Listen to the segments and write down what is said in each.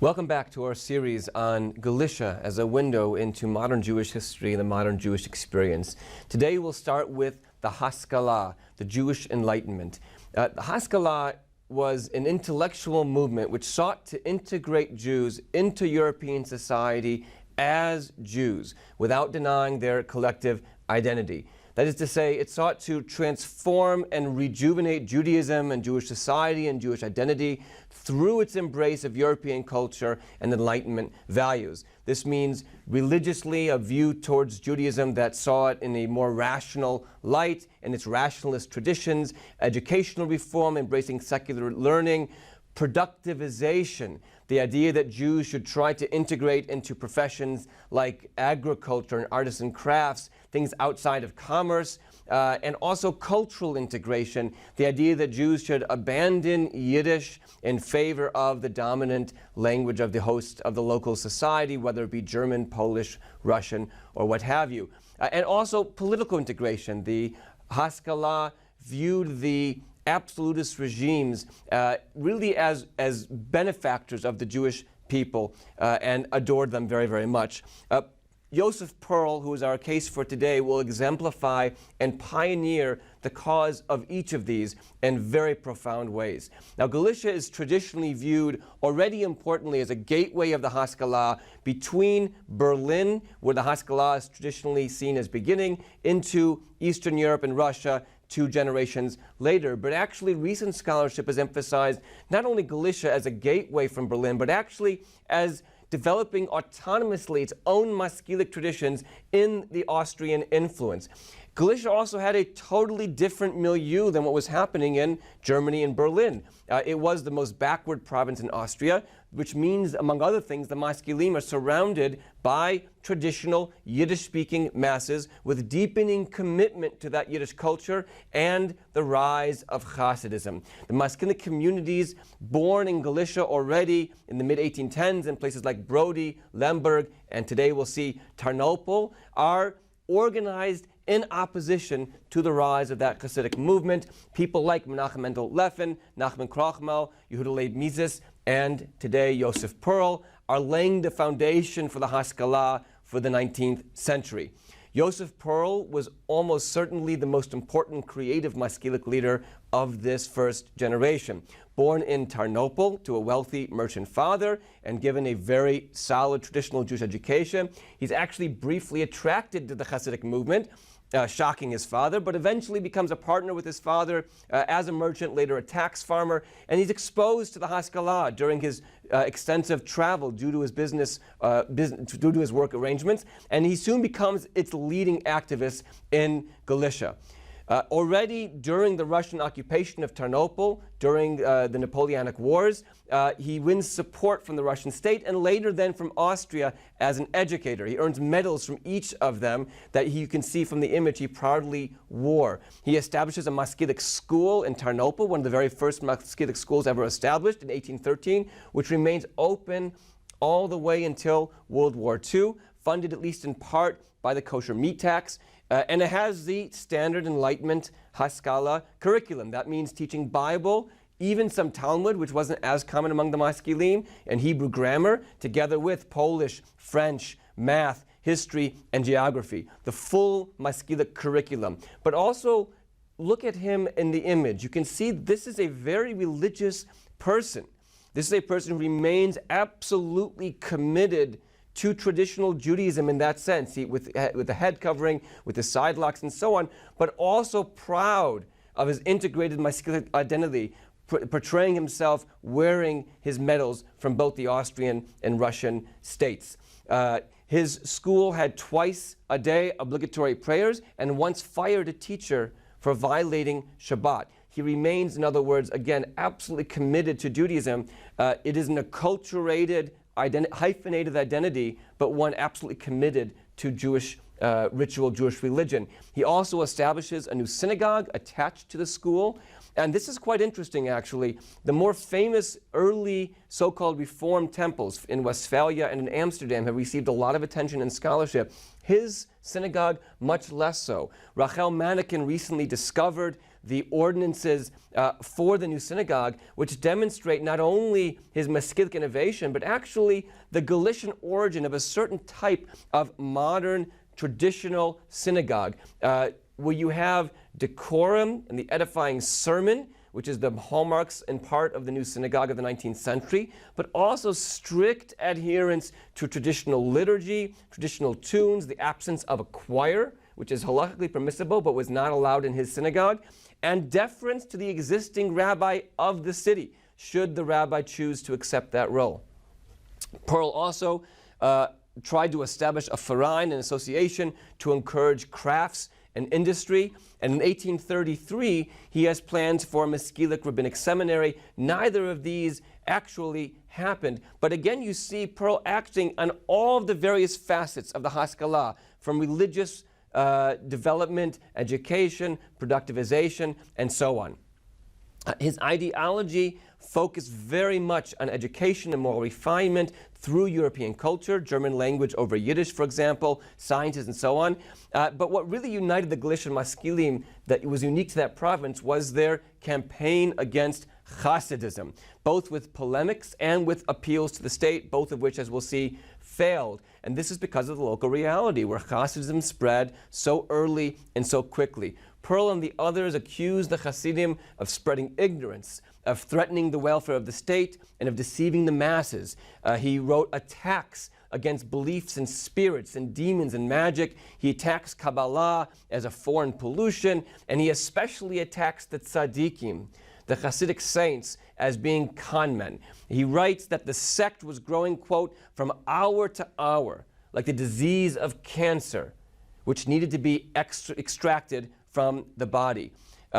Welcome back to our series on Galicia as a window into modern Jewish history and the modern Jewish experience. Today we'll start with the Haskalah, the Jewish Enlightenment. The Haskalah was an intellectual movement which sought to integrate Jews into European society as Jews without denying their collective identity. That is to say, it sought to transform and rejuvenate Judaism and Jewish society and Jewish identity through its embrace of European culture and Enlightenment values. This means religiously a view towards Judaism that saw it in a more rational light and its rationalist traditions, educational reform, embracing secular learning, productivization, the idea that Jews should try to integrate into professions like agriculture and artisan crafts, things outside of commerce, and also cultural integration, the idea that Jews should abandon Yiddish in favor of the dominant language of the host of the local society, whether it be German, Polish, Russian, or what have you. And also political integration. The Haskalah viewed the absolutist regimes really as benefactors of the Jewish people and adored them very, very much. Joseph Perl, who is our case for today, will exemplify and pioneer the cause of each of these in very profound ways. Now, Galicia is traditionally viewed already importantly as a gateway of the Haskalah between Berlin, where the Haskalah is traditionally seen as beginning, into Eastern Europe and Russia 2 generations later. But actually, recent scholarship has emphasized not only Galicia as a gateway from Berlin, but actually as developing autonomously its own Maskilic traditions in the Austrian influence. Galicia also had a totally different milieu than what was happening in Germany and Berlin. It was the most backward province in Austria, which means, among other things, the Maskilim are surrounded by traditional Yiddish-speaking masses with deepening commitment to that Yiddish culture and the rise of Hasidism. The Maskilic communities born in Galicia already in the mid-1810s in places like Brody, Lemberg, and today we'll see Tarnopol, are organized in opposition to the rise of that Hasidic movement. People like Menachem Mendel Leffin, Nachman Krochmal, Yehuda Leib Mises, and today Joseph Perl are laying the foundation for the Haskalah for the 19th century. Joseph Perl was almost certainly the most important creative Maskilic leader of this first generation. Born in Tarnopol to a wealthy merchant father and given a very solid traditional Jewish education, he's actually briefly attracted to the Hasidic movement, shocking his father, but eventually becomes a partner with his father as a merchant, later a tax farmer, and he's exposed to the Haskalah during his extensive travel due to his due to his work arrangements, and he soon becomes its leading activist in Galicia. Already during the Russian occupation of Tarnopol, during the Napoleonic Wars, he wins support from the Russian state and later then from Austria as an educator. He earns medals from each of them that you can see from the image he proudly wore. He establishes a Maskilic school in Tarnopol, one of the very first Maskilic schools ever established in 1813, which remains open all the way until World War II, funded at least in part by the kosher meat tax. And it has the standard Enlightenment Haskalah curriculum. That means teaching Bible, even some Talmud, which wasn't as common among the Maskilim, and Hebrew grammar, together with Polish, French, math, history, and geography. The full Maskilic curriculum. But also, look at him in the image. You can see this is a very religious person. This is a person who remains absolutely committed to traditional Judaism in that sense, with the head covering, with the side locks and so on, but also proud of his integrated Maskilic identity, portraying himself wearing his medals from both the Austrian and Russian states. His school had twice a day obligatory prayers and once fired a teacher for violating Shabbat. He remains, in other words, again, absolutely committed to Judaism. It is an acculturated, hyphenated identity, but one absolutely committed to Jewish ritual, Jewish religion. He also establishes a new synagogue attached to the school. And this is quite interesting, actually. The more famous early so-called Reformed temples in Westphalia and in Amsterdam have received a lot of attention and scholarship. His synagogue, much less so. Rachel Manakin recently discovered the ordinances for the new synagogue, which demonstrate not only his Maskilic innovation, but actually the Galician origin of a certain type of modern traditional synagogue, where you have decorum and the edifying sermon, which is the hallmarks and part of the new synagogue of the 19th century, but also strict adherence to traditional liturgy, traditional tunes, the absence of a choir, which is halakhically permissible but was not allowed in his synagogue, and deference to the existing rabbi of the city, should the rabbi choose to accept that role. Perl also tried to establish a verein, an association, to encourage crafts and industry. And in 1833, he has plans for a Maskilic rabbinic seminary. Neither of these actually happened. But again, you see Perl acting on all of the various facets of the Haskalah, from religious development, education, productivization, and so on. His ideology focused very much on education and moral refinement through European culture, German language over Yiddish, for example, sciences and so on. But what really united the Galician Maskilim that was unique to that province was their campaign against Hasidism, both with polemics and with appeals to the state, both of which, as we'll see, failed. And this is because of the local reality, where Hasidism spread so early and so quickly. Perl and the others accused the Hasidim of spreading ignorance, of threatening the welfare of the state, and of deceiving the masses. He wrote attacks against beliefs in spirits and demons and magic. He attacks Kabbalah as a foreign pollution, and he especially attacks the tzaddikim, the Hasidic saints, as being con men. He writes that the sect was growing, quote, from hour to hour, like the disease of cancer, which needed to be extracted from the body.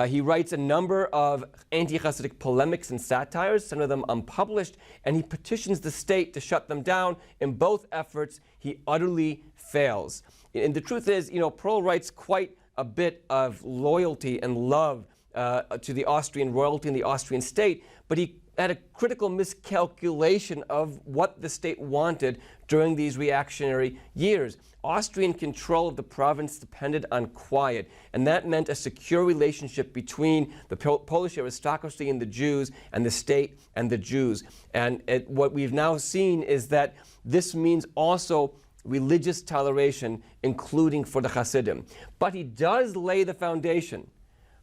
He writes a number of anti-Hasidic polemics and satires, some of them unpublished, and he petitions the state to shut them down. In both efforts, he utterly fails. And the truth is, Perl writes quite a bit of loyalty and love to the Austrian royalty and the Austrian state, but he had a critical miscalculation of what the state wanted during these reactionary years. Austrian control of the province depended on quiet, and that meant a secure relationship between the Polish aristocracy and the Jews, and the state and the Jews. And what we've now seen is that this means also religious toleration, including for the Hasidim. But he does lay the foundation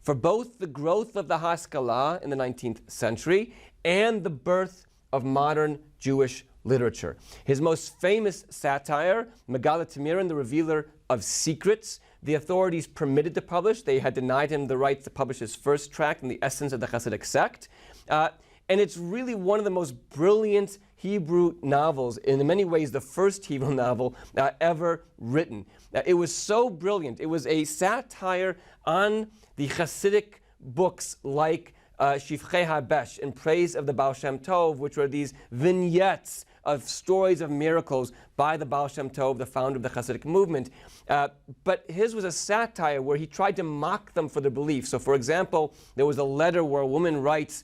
for both the growth of the Haskalah in the 19th century and the birth of modern Jewish literature. His most famous satire, Megalit Tamirin, the Revealer of Secrets, the authorities permitted to publish. They had denied him the right to publish his first tract in the essence of the Hasidic sect. And it's really one of the most brilliant Hebrew novels, in many ways the first Hebrew novel ever written. It was so brilliant. It was a satire on the Hasidic books like Shivchei HaBesh, in praise of the Baal Shem Tov, which were these vignettes of stories of miracles by the Baal Shem Tov, the founder of the Hasidic movement. But his was a satire where he tried to mock them for their beliefs. So, for example, there was a letter where a woman writes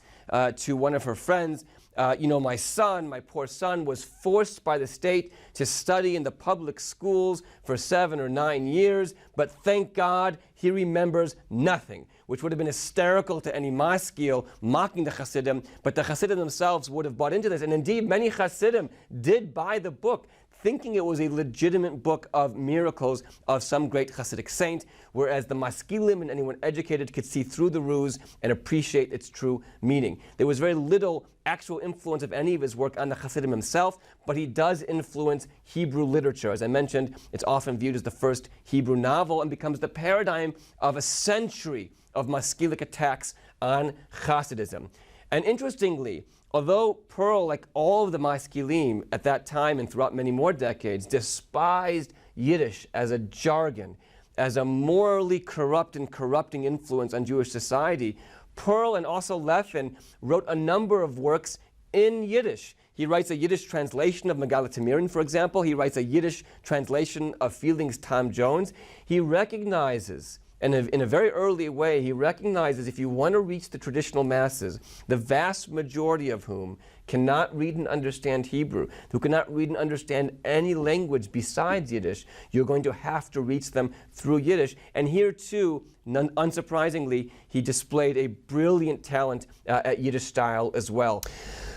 to one of her friends, my son, my poor son, was forced by the state to study in the public schools for 7 or 9 years, but thank God he remembers nothing, which would have been hysterical to any maskil mocking the Hasidim, but the Hasidim themselves would have bought into this. And indeed, many Hasidim did buy the book, thinking it was a legitimate book of miracles of some great Hasidic saint, whereas the maskilim and anyone educated could see through the ruse and appreciate its true meaning. There was very little actual influence of any of his work on the Hasidim himself, but he does influence Hebrew literature. As I mentioned, it's often viewed as the first Hebrew novel and becomes the paradigm of a century of maskilic attacks on Hasidism. And interestingly, although Perl, like all of the maskilim at that time and throughout many more decades, despised Yiddish as a jargon, as a morally corrupt and corrupting influence on Jewish society, Perl and also Leffin wrote a number of works in Yiddish. He writes a Yiddish translation of Megalit Tamirin, for example. He writes a Yiddish translation of Fielding's Tom Jones. He recognizes And in a very early way, he recognizes if you want to reach the traditional masses, the vast majority of whom cannot read and understand Hebrew, who cannot read and understand any language besides Yiddish, you're going to have to reach them through Yiddish. And here too, unsurprisingly, he displayed a brilliant talent at Yiddish style as well.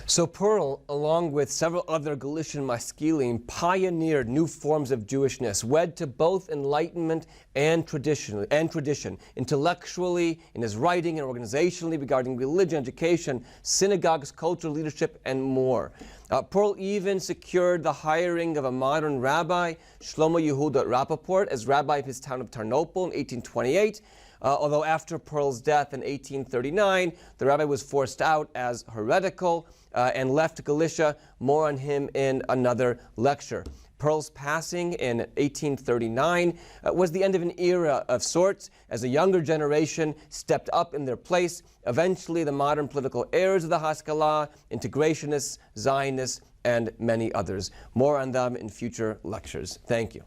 So Perl, along with several other Galician maskilim, pioneered new forms of Jewishness, wed to both enlightenment and tradition, intellectually, in his writing and organizationally regarding religion, education, synagogues, cultural leadership, and more. Perl even secured the hiring of a modern rabbi, Shlomo Yehuda Rappaport, as rabbi of his town of Tarnopol in 1828. Although after Perl's death in 1839, the rabbi was forced out as heretical and left Galicia. More on him in another lecture. Perl's passing in 1839 was the end of an era of sorts, as a younger generation stepped up in their place. Eventually, the modern political heirs of the Haskalah, integrationists, Zionists, and many others. More on them in future lectures. Thank you.